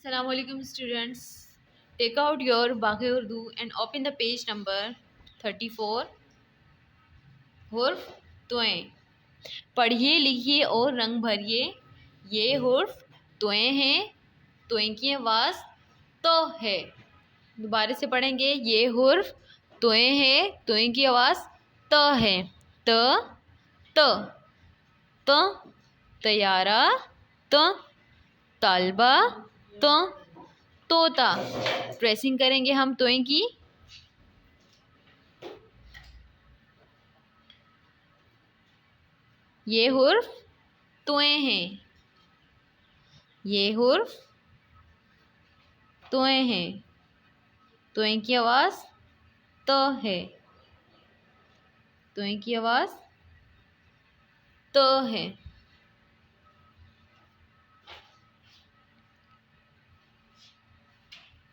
Assalamu alaikum students. Take out your Baghe Urdu and open the page number 34. हुर्फ त्वें। पढ़िए लिखिए और रंग भरिए। ये हुर्फ त्वें हैं, त्वें की आवाज़ तो है। दोबारा से पढ़ेंगे। ये हुर्फ त्वें है, त्वें की आवाज़ त है। त त त तैयारा, त तालबा, त तोता। प्रेसिंग करेंगे हम त्वें की। ये हुर्फ त्वें हैं, ये हुर्फ त्वें हैं, त्वें की आवाज़ त है, त्वें की आवाज़ त है।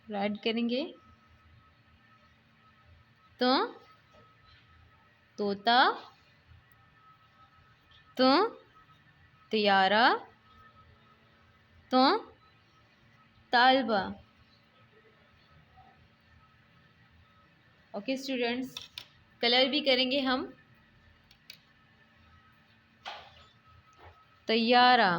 राइट करेंगे। त तोता, त तैयारा, त तालबा। ओके स्टूडेंट्स, कलर भी करेंगे हम। तैयारा,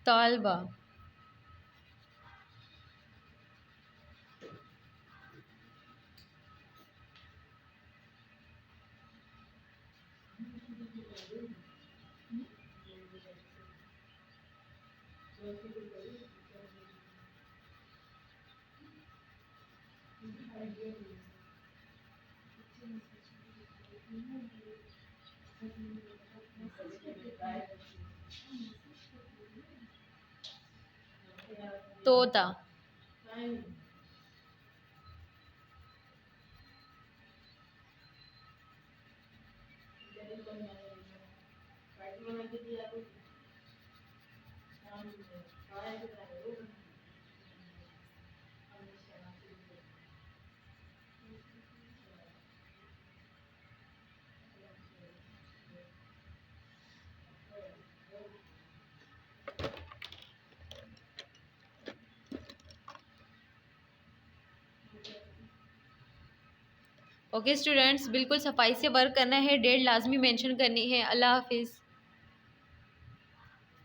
तालबा, तोता, ओके स्टूडेंट्स, बिल्कुल सफाई से वर्क करना है, डेट लाजमी मेंशन करनी है। अल्लाह हाफिज़।